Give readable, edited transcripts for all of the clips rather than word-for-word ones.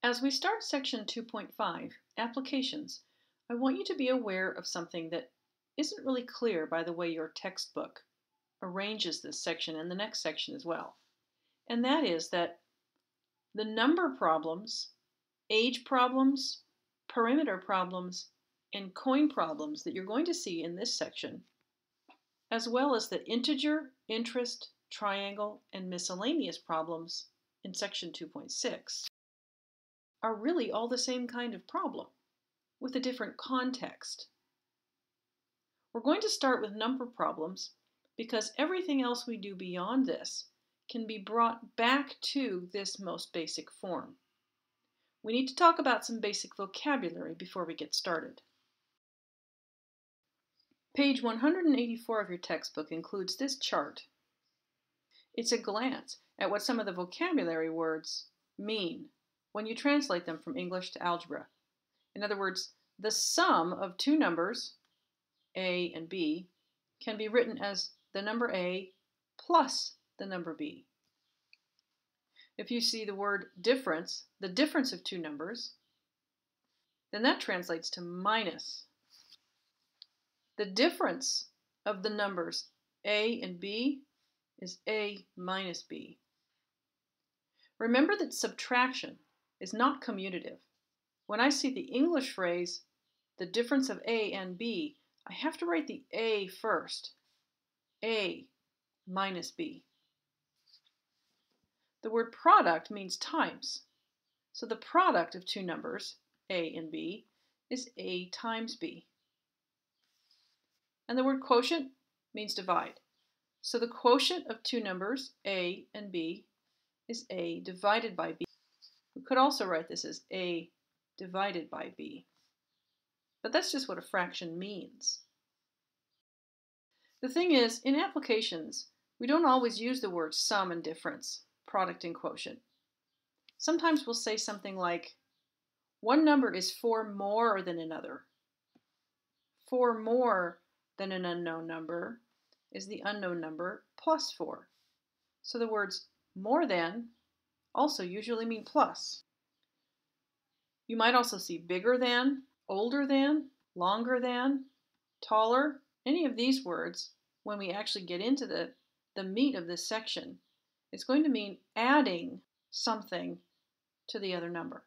As we start section 2.5, applications, I want you to be aware of something that isn't really clear by the way your textbook arranges this section and the next section as well. And that is that the number problems, age problems, perimeter problems, and coin problems that you're going to see in this section, as well as the integer, interest, triangle, and miscellaneous problems in section 2.6, are really all the same kind of problem with a different context. We're going to start with number problems because everything else we do beyond this can be brought back to this most basic form. We need to talk about some basic vocabulary before we get started. Page 184 of your textbook includes this chart. It's a glance at what some of the vocabulary words mean when you translate them from English to algebra. In other words, the sum of two numbers, a and b, can be written as the number a plus the number b. If you see the word difference, the difference of two numbers, then that translates to minus. The difference of the numbers a and b is a minus b. Remember that subtraction is not commutative. When I see the English phrase, the difference of a and b, I have to write the a first. A minus b. The word product means times. So the product of two numbers, a and b, is a times b. And the word quotient means divide. So the quotient of two numbers, a and b, is a divided by b. We could also write this as a divided by b. But that's just what a fraction means. The thing is, in applications, we don't always use the words sum and difference, product and quotient. Sometimes we'll say something like, one number is 4 more than another. 4 more than an unknown number is the unknown number plus 4. So the words more than also usually mean plus. You might also see bigger than, older than, longer than, taller. Any of these words, when we actually get into the meat of this section, it's going to mean adding something to the other number.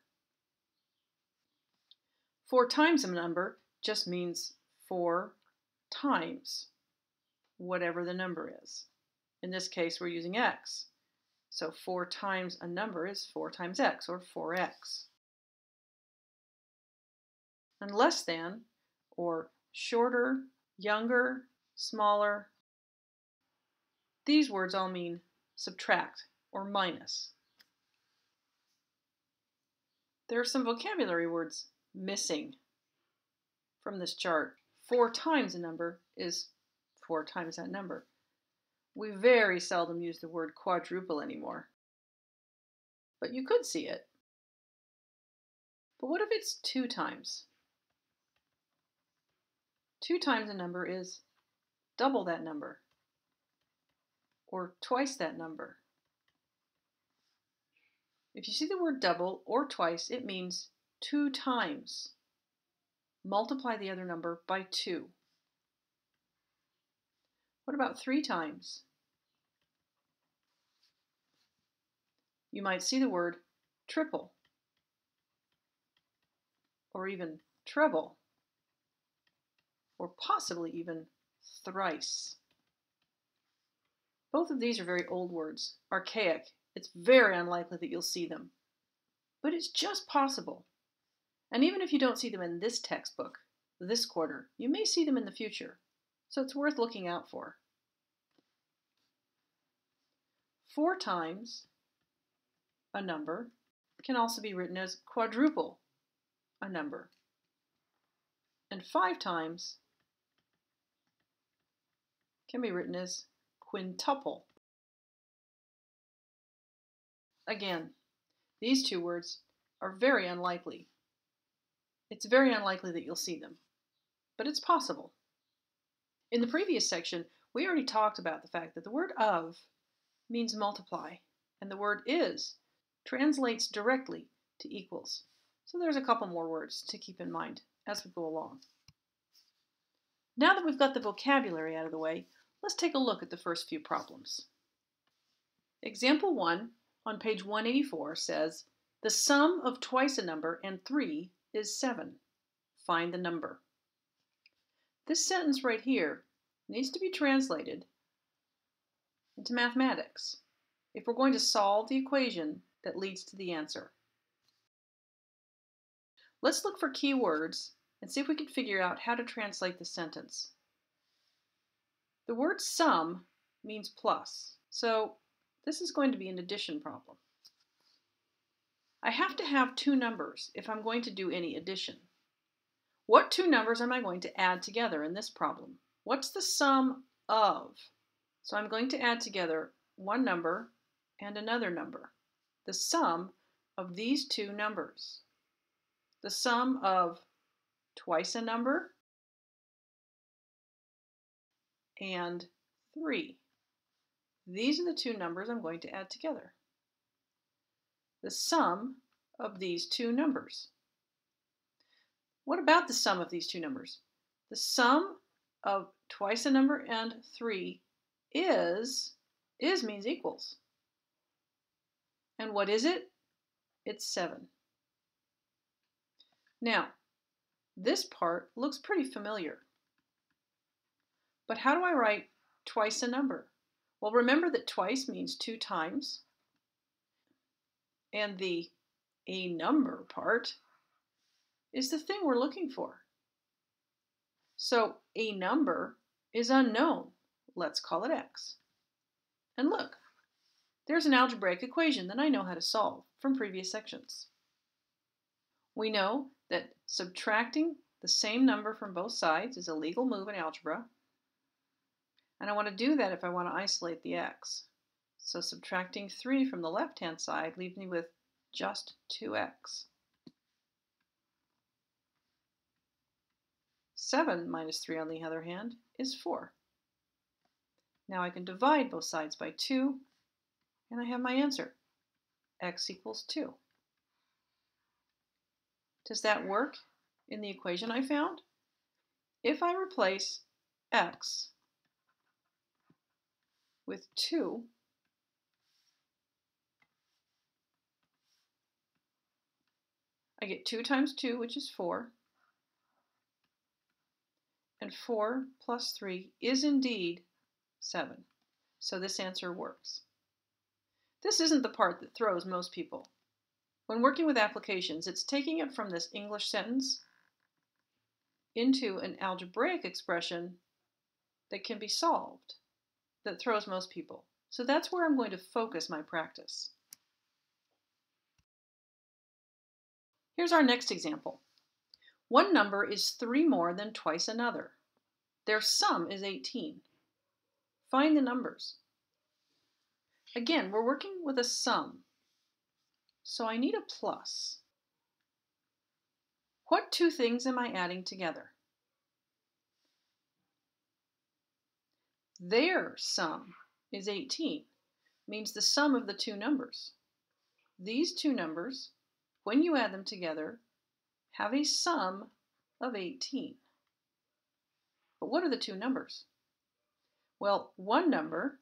4 times a number just means 4 times whatever the number is. In this case, we're using x. So 4 times a number is 4 times x, or 4x. And less than, or shorter, younger, smaller, these words all mean subtract or minus. There are some vocabulary words missing from this chart. 4 times a number is 4 times that number. We very seldom use the word quadruple anymore. But you could see it. But what if it's 2 times? 2 times a number is double that number, or twice that number. If you see the word double or twice, it means 2 times. Multiply the other number by 2. What about 3 times? You might see the word triple, or even treble, or possibly even thrice. Both of these are very old words, archaic. It's very unlikely that you'll see them. But it's just possible. And even if you don't see them in this textbook, this quarter, you may see them in the future. So it's worth looking out for. 4 times a number can also be written as quadruple a number. And 5 times can be written as quintuple. Again, these two words are very unlikely. It's very unlikely that you'll see them, but it's possible. In the previous section, we already talked about the fact that the word of means multiply, and the word is translates directly to equals. So there's a couple more words to keep in mind as we go along. Now that we've got the vocabulary out of the way, let's take a look at the first few problems. Example 1 on page 184 says, the sum of twice a number and 3 is 7. Find the number. This sentence right here needs to be translated into mathematics if we're going to solve the equation that leads to the answer. Let's look for key words and see if we can figure out how to translate the sentence. The word sum means plus, so this is going to be an addition problem. I have to have two numbers if I'm going to do any addition. What two numbers am I going to add together in this problem? What's the sum of? So I'm going to add together one number and another number. The sum of these two numbers. The sum of twice a number and 3. These are the two numbers I'm going to add together. The sum of these two numbers. What about the sum of these two numbers? The sum of twice a number and 3 is means equals. And what is it? It's 7. Now, this part looks pretty familiar. But how do I write twice a number? Well, remember that twice means 2 times. And the a number part is the thing we're looking for. So a number is unknown. Let's call it x. And look, there's an algebraic equation that I know how to solve from previous sections. We know that subtracting the same number from both sides is a legal move in algebra. And I want to do that if I want to isolate the x. So subtracting 3 from the left-hand side leaves me with just 2x. 7 minus 3, on the other hand, is 4. Now I can divide both sides by 2, and I have my answer. X equals 2. Does that work in the equation I found? If I replace x with 2, I get 2 times 2, which is 4. And 4 plus 3 is indeed 7. So this answer works. This isn't the part that throws most people. When working with applications, it's taking it from this English sentence into an algebraic expression that can be solved, that throws most people. So that's where I'm going to focus my practice. Here's our next example. One number is 3 more than twice another. Their sum is 18. Find the numbers. Again, we're working with a sum, so I need a plus. What two things am I adding together? Their sum is 18, means the sum of the two numbers. These two numbers, when you add them together, have a sum of 18. But what are the two numbers? Well, one number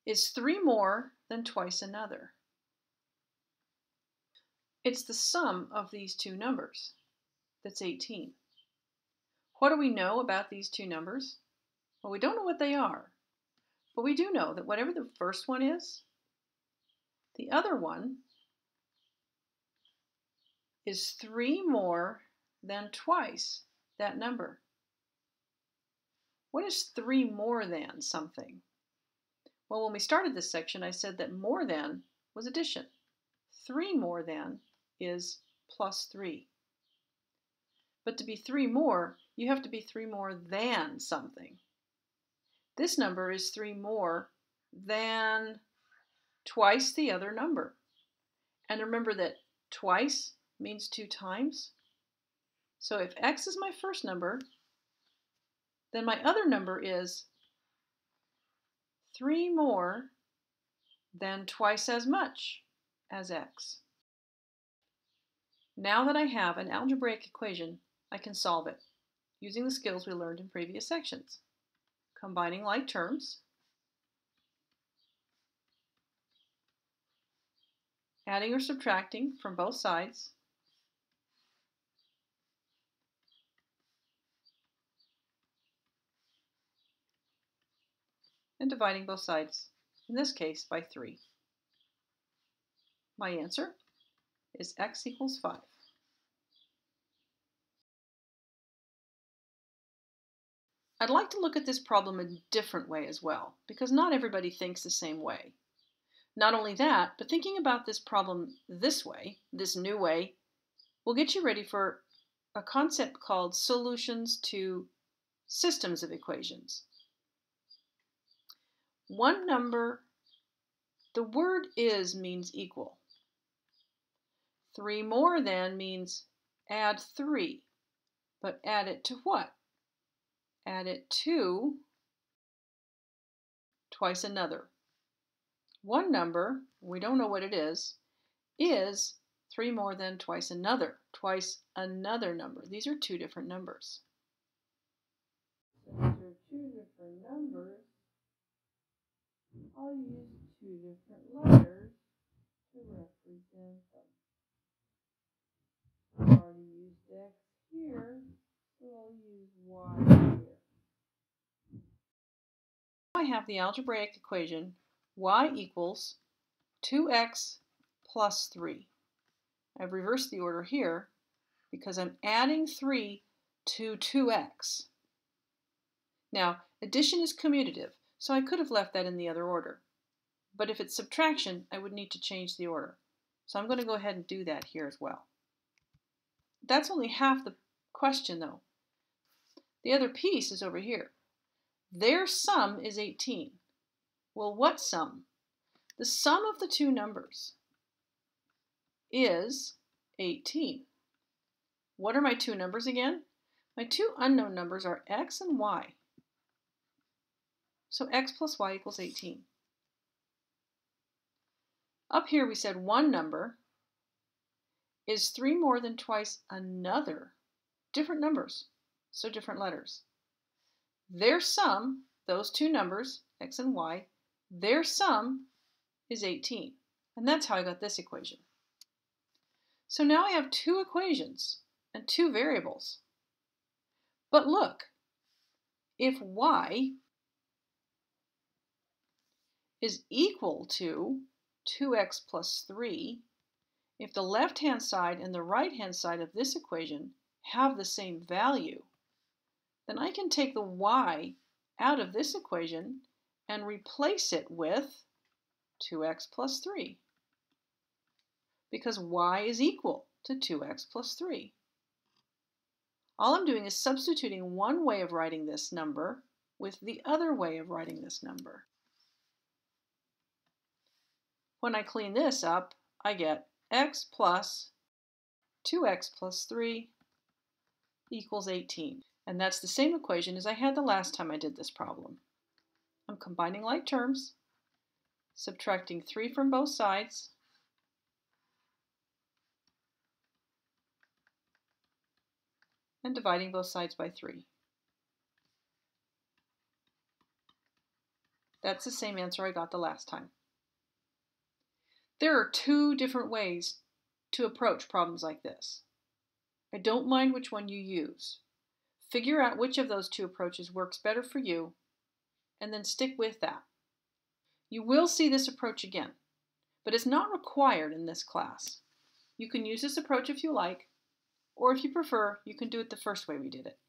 is 3 more than twice another. It's the sum of these two numbers that's 18. What do we know about these two numbers? Well, we don't know what they are, but we do know that whatever the first one is, the other one is 3 more than twice that number. What is 3 more than something? Well, when we started this section, I said that more than was addition. 3 more than is plus 3. But to be 3 more, you have to be 3 more than something. This number is 3 more than twice the other number. And remember that twice means 2 times. So if x is my first number, then my other number is 3 more than twice as much as x. Now that I have an algebraic equation, I can solve it using the skills we learned in previous sections. Combining like terms, adding or subtracting from both sides, and dividing both sides, in this case by 3. My answer is x equals 5. I'd like to look at this problem a different way as well, because not everybody thinks the same way. Not only that, but thinking about this problem this way, this new way, will get you ready for a concept called solutions to systems of equations. One number, the word is means equal. 3 more than means add 3, but add it to what? Add it to twice another. One number, we don't know what it is 3 more than twice another number. These are two different numbers. Since they're two different numbers, I'll use two different letters to represent them. I've already used x here, so I'll use y here. I have the algebraic equation y equals 2x plus 3. I've reversed the order here because I'm adding 3 to 2x. Now, addition is commutative, so I could have left that in the other order. But if it's subtraction, I would need to change the order. So I'm going to go ahead and do that here as well. That's only half the question, though. The other piece is over here. Their sum is 18. Well, what sum? The sum of the two numbers is 18. What are my two numbers again? My two unknown numbers are x and y. So x plus y equals 18. Up here we said one number is 3 more than twice another. Different numbers, so different letters. Their sum, those two numbers, x and y, their sum is 18. And that's how I got this equation. So now I have two equations and two variables. But look, if y is equal to 2x plus 3, if the left-hand side and the right-hand side of this equation have the same value, then I can take the y out of this equation and replace it with 2x plus 3, because y is equal to 2x plus 3. All I'm doing is substituting one way of writing this number with the other way of writing this number. When I clean this up, I get x plus 2x plus 3 equals 18. And that's the same equation as I had the last time I did this problem. I'm combining like terms, subtracting 3 from both sides, and dividing both sides by 3. That's the same answer I got the last time. There are two different ways to approach problems like this. I don't mind which one you use. Figure out which of those two approaches works better for you, and then stick with that. You will see this approach again, but it's not required in this class. You can use this approach if you like, or if you prefer, you can do it the first way we did it.